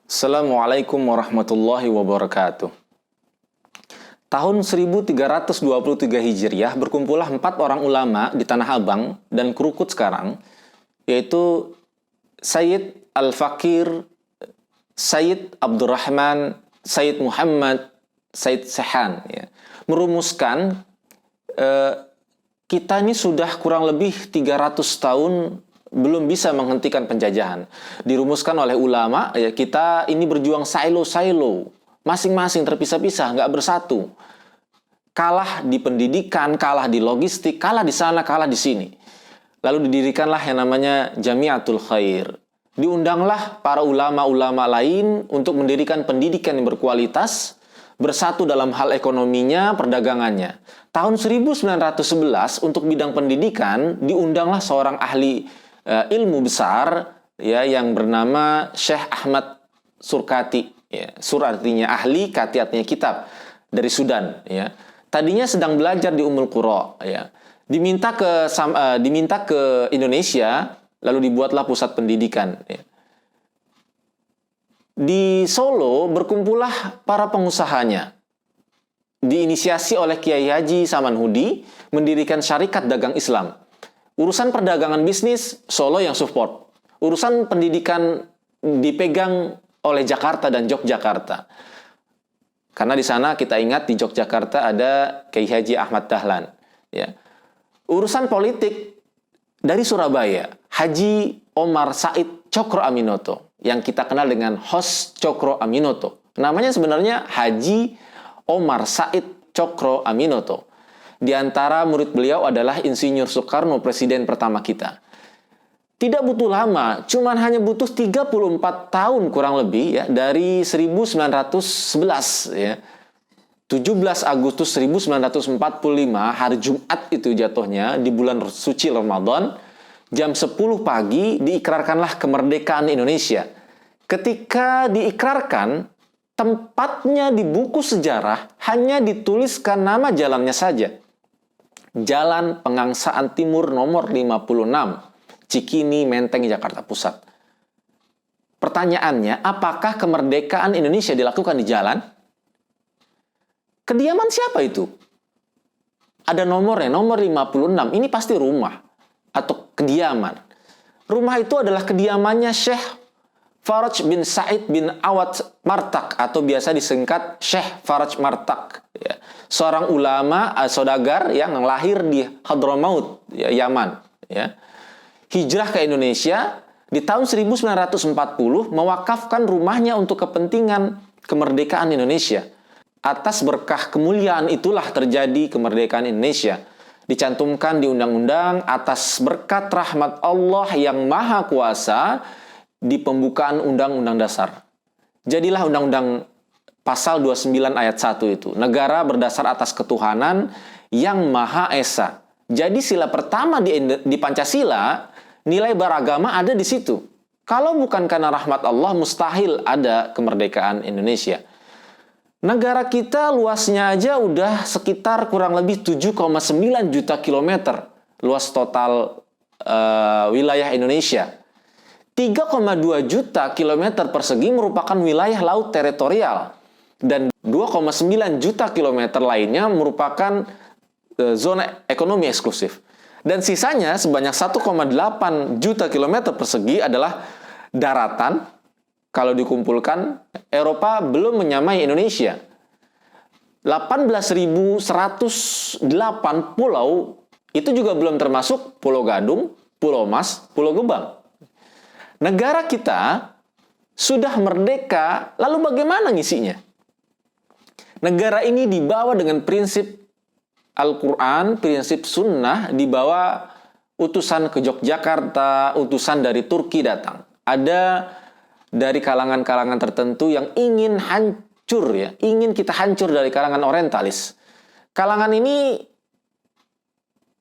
Assalamualaikum warahmatullahi wabarakatuh. Tahun 1323 Hijriah berkumpullah 4 orang ulama di Tanah Abang dan Krukut sekarang, yaitu Sayyid Al-Fakir, Sayyid Abdurrahman, Sayyid Muhammad, Sayyid Sehan, ya, merumuskan kita ini sudah kurang lebih 300 tahun belum bisa menghentikan penjajahan. Dirumuskan oleh ulama, ya, kita ini berjuang silo-silo, masing-masing terpisah-pisah, nggak bersatu. Kalah di pendidikan, kalah di logistik, kalah di sana, kalah di sini. Lalu didirikanlah yang namanya Jamiatul Khair. Diundanglah para ulama-ulama lain untuk mendirikan pendidikan yang berkualitas, bersatu dalam hal ekonominya, perdagangannya. Tahun 1911 untuk bidang pendidikan diundanglah seorang ahli ilmu besar, ya, yang bernama Syekh Ahmad Surkati, ya. Sur artinya ahli, kati artinya kitab, dari Sudan, ya. Tadinya sedang belajar di Ummul Qura, ya. Diminta ke Indonesia, lalu dibuatlah pusat pendidikan, ya. Di Solo berkumpullah para pengusahanya. Diinisiasi oleh Kiai Haji Samanhudi mendirikan Syarikat Dagang Islam. Urusan perdagangan bisnis, Solo yang support. Urusan pendidikan dipegang oleh Jakarta dan Yogyakarta. Karena di sana kita ingat di Yogyakarta ada Kiai Haji Ahmad Dahlan. Ya. Urusan politik dari Surabaya, Haji Omar Said Cokro Aminoto, yang kita kenal dengan Hos Cokro Aminoto. Namanya sebenarnya Haji Omar Said Cokro Aminoto. Di antara murid beliau adalah Insinyur Soekarno, presiden pertama kita. Tidak butuh lama, cuman hanya butuh 34 tahun kurang lebih, ya, dari 1911, ya. 17 Agustus 1945, hari Jumat itu jatuhnya, di bulan suci Ramadan, jam 10 pagi diikrarkanlah kemerdekaan Indonesia. Ketika diikrarkan, tempatnya di buku sejarah hanya dituliskan nama jalannya saja. Jalan Pengangsaan Timur nomor 56, Cikini, Menteng, Jakarta Pusat. Pertanyaannya, apakah kemerdekaan Indonesia dilakukan di jalan? Kediaman siapa itu? Ada nomornya, nomor 56. Ini pasti rumah atau kediaman. Rumah itu adalah kediamannya Syekh Faraj bin Said bin Awad Martak, atau biasa disingkat Syekh Faraj Martak, ya. Seorang ulama saudagar yang lahir di Hadramaut, ya, Yaman, ya. Hijrah ke Indonesia di tahun 1940, mewakafkan rumahnya untuk kepentingan kemerdekaan Indonesia. Atas berkah kemuliaan itulah terjadi kemerdekaan Indonesia. Dicantumkan di undang-undang atas berkat rahmat Allah yang Maha Kuasa di pembukaan Undang-Undang Dasar. Jadilah Undang-Undang pasal 29 ayat 1 itu. Negara berdasar atas ketuhanan yang Maha Esa. Jadi sila pertama di Pancasila, nilai beragama ada di situ. Kalau bukan karena rahmat Allah, mustahil ada kemerdekaan Indonesia. Negara kita luasnya aja udah sekitar kurang lebih 7,9 juta kilometer. Luas total wilayah Indonesia. 3,2 juta kilometer persegi merupakan wilayah laut teritorial, dan 2,9 juta kilometer lainnya merupakan zona ekonomi eksklusif. Dan sisanya sebanyak 1,8 juta kilometer persegi adalah daratan. Kalau dikumpulkan, Eropa belum menyamai Indonesia. 18.108 pulau, itu juga belum termasuk Pulau Gadung, Pulau Mas, Pulau Gebang. Negara kita sudah merdeka, lalu bagaimana ngisinya? Negara ini dibawa dengan prinsip Al-Quran, prinsip sunnah, dibawa utusan ke Yogyakarta, utusan dari Turki datang. Ada dari kalangan-kalangan tertentu yang ingin hancur, ya, ingin kita hancur dari kalangan orientalis. Kalangan ini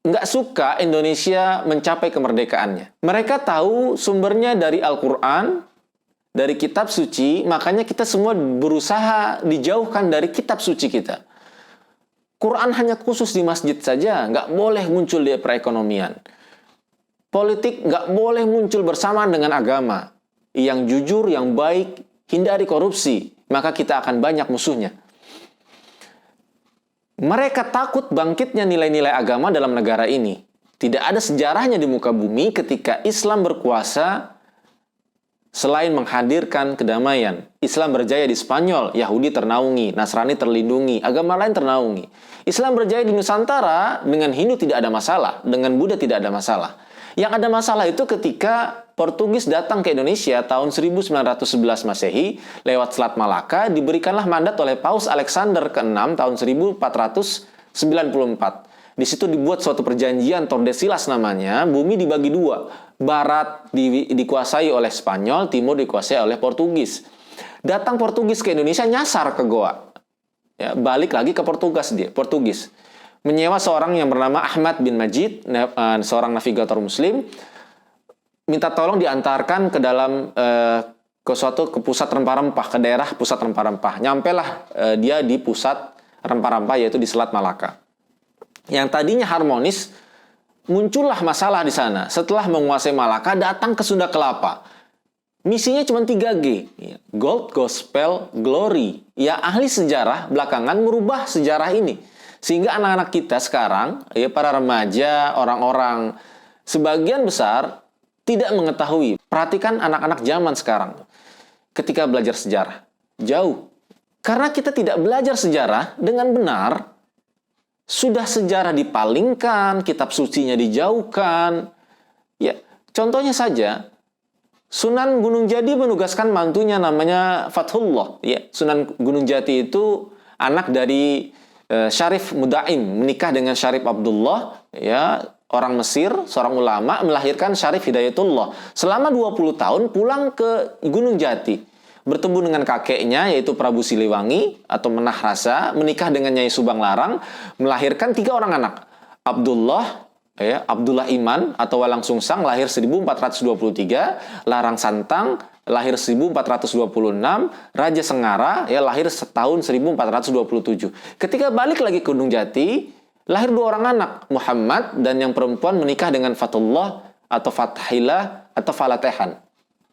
nggak suka Indonesia mencapai kemerdekaannya. Mereka tahu sumbernya dari Al-Quran, dari kitab suci, makanya kita semua berusaha dijauhkan dari kitab suci kita. Quran hanya khusus di masjid saja, nggak boleh muncul di perekonomian. Politik nggak boleh muncul bersamaan dengan agama. Yang jujur, yang baik, hindari korupsi, maka kita akan banyak musuhnya. Mereka takut bangkitnya nilai-nilai agama dalam negara ini. Tidak ada sejarahnya di muka bumi ketika Islam berkuasa selain menghadirkan kedamaian. Islam berjaya di Spanyol, Yahudi ternaungi, Nasrani terlindungi, agama lain ternaungi. Islam berjaya di Nusantara, dengan Hindu tidak ada masalah, dengan Buddha tidak ada masalah. Yang ada masalah itu ketika Portugis datang ke Indonesia tahun 1911 Masehi lewat Selat Malaka, diberikanlah mandat oleh Paus Alexander ke-6 tahun 1494. Di situ dibuat suatu perjanjian Tordesillas namanya, bumi dibagi dua. Barat dikuasai oleh Spanyol, timur dikuasai oleh Portugis. Datang Portugis ke Indonesia, nyasar ke Goa. Ya, balik lagi ke Portugis. Menyewa seorang yang bernama Ahmad bin Majid, seorang navigator muslim, minta tolong diantarkan ke dalam ke pusat rempah-rempah, ke daerah pusat rempah-rempah. Nyampelah dia di pusat rempah-rempah, yaitu di Selat Malaka. Yang tadinya harmonis, muncullah masalah di sana. Setelah menguasai Malaka, datang ke Sunda Kelapa. Misinya cuma 3G. Gold, Gospel, Glory. Ya, ahli sejarah belakangan merubah sejarah ini. Sehingga anak-anak kita sekarang, ya para remaja, orang-orang, sebagian besar tidak mengetahui. Perhatikan anak-anak zaman sekarang. Ketika belajar sejarah, jauh. Karena kita tidak belajar sejarah dengan benar, sudah sejarah dipalingkan, kitab sucinya dijauhkan. Ya, contohnya saja, Sunan Gunung Jati menugaskan mantunya namanya Fathullah. Ya, Sunan Gunung Jati itu anak dari Syarif Mudaim, menikah dengan Syarif Abdullah, ya, orang Mesir, seorang ulama, melahirkan Syarif Hidayatullah. Selama 20 tahun pulang ke Gunung Jati, bertemu dengan kakeknya yaitu Prabu Siliwangi atau Menah Rasa, menikah dengan Nyai Subang Larang, melahirkan 3 orang anak. Abdullah, ya, Abdullah Iman atau Walang Sungsang lahir 1423, Larang Santang lahir 1426, Raja Sengara ya lahir tahun 1427. Ketika balik lagi ke Gunung Jati, lahir 2 orang anak, Muhammad dan yang perempuan menikah dengan Fatullah atau Fathilah atau Falatehan.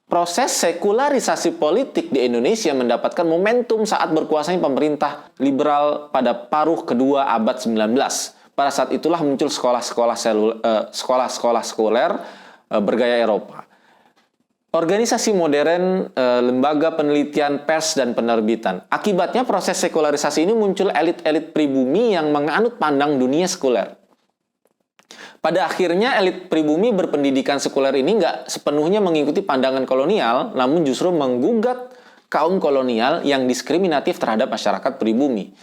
Proses sekularisasi politik di Indonesia mendapatkan momentum saat berkuasanya pemerintah liberal pada paruh kedua abad 19. Pada saat itulah muncul sekolah-sekolah sekuler bergaya Eropa. Organisasi modern, lembaga penelitian, pers, dan penerbitan. Akibatnya proses sekularisasi ini muncul elit-elit pribumi yang menganut pandang dunia sekuler. Pada akhirnya elit pribumi berpendidikan sekuler ini nggak sepenuhnya mengikuti pandangan kolonial, namun justru menggugat kaum kolonial yang diskriminatif terhadap masyarakat pribumi.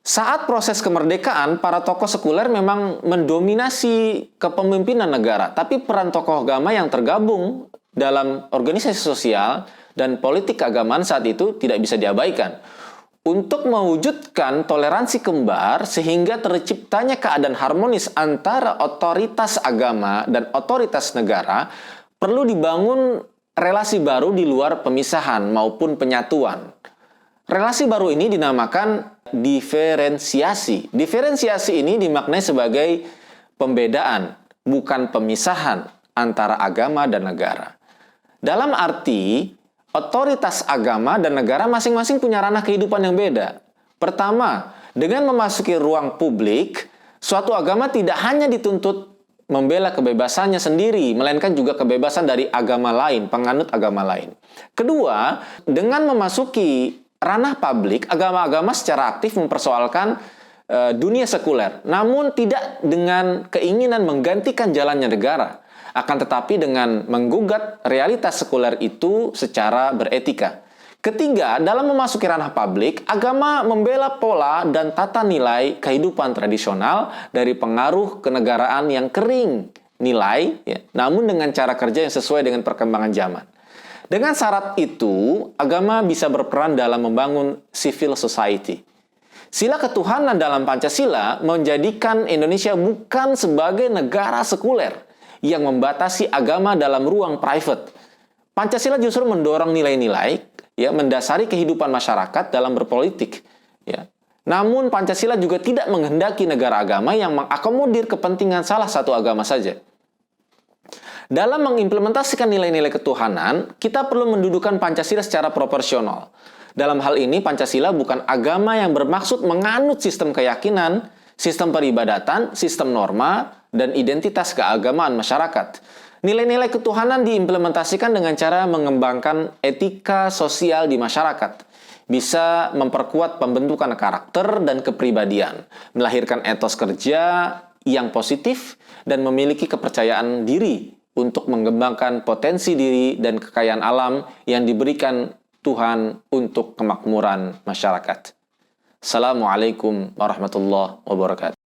Saat proses kemerdekaan, para tokoh sekuler memang mendominasi kepemimpinan negara, tapi peran tokoh agama yang tergabung dalam organisasi sosial dan politik keagamaan saat itu tidak bisa diabaikan. Untuk mewujudkan toleransi kembar sehingga terciptanya keadaan harmonis antara otoritas agama dan otoritas negara, perlu dibangun relasi baru di luar pemisahan maupun penyatuan. Relasi baru ini dinamakan diferensiasi. Diferensiasi ini dimaknai sebagai pembedaan, bukan pemisahan antara agama dan negara. Dalam arti, otoritas agama dan negara masing-masing punya ranah kehidupan yang beda. Pertama, dengan memasuki ruang publik, suatu agama tidak hanya dituntut membela kebebasannya sendiri, melainkan juga kebebasan dari agama lain, penganut agama lain. Kedua, dengan memasuki ranah publik, agama-agama secara aktif mempersoalkan dunia sekuler, namun tidak dengan keinginan menggantikan jalannya negara. Akan tetapi dengan menggugat realitas sekuler itu secara beretika. Ketiga, dalam memasuki ranah publik, agama membela pola dan tata nilai kehidupan tradisional dari pengaruh kenegaraan yang kering nilai, ya, namun dengan cara kerja yang sesuai dengan perkembangan zaman. Dengan syarat itu, agama bisa berperan dalam membangun civil society. Sila ketuhanan dalam Pancasila menjadikan Indonesia bukan sebagai negara sekuler yang membatasi agama dalam ruang private. Pancasila justru mendorong nilai-nilai, ya, mendasari kehidupan masyarakat dalam berpolitik. Ya. Namun Pancasila juga tidak menghendaki negara agama yang mengakomodir kepentingan salah satu agama saja. Dalam mengimplementasikan nilai-nilai ketuhanan, kita perlu mendudukan Pancasila secara proporsional. Dalam hal ini, Pancasila bukan agama yang bermaksud menganut sistem keyakinan, sistem peribadatan, sistem norma, dan identitas keagamaan masyarakat. Nilai-nilai ketuhanan diimplementasikan dengan cara mengembangkan etika sosial di masyarakat. Bisa memperkuat pembentukan karakter dan kepribadian, melahirkan etos kerja yang positif, dan memiliki kepercayaan diri untuk mengembangkan potensi diri dan kekayaan alam yang diberikan Tuhan untuk kemakmuran masyarakat. Assalamualaikum warahmatullahi wabarakatuh.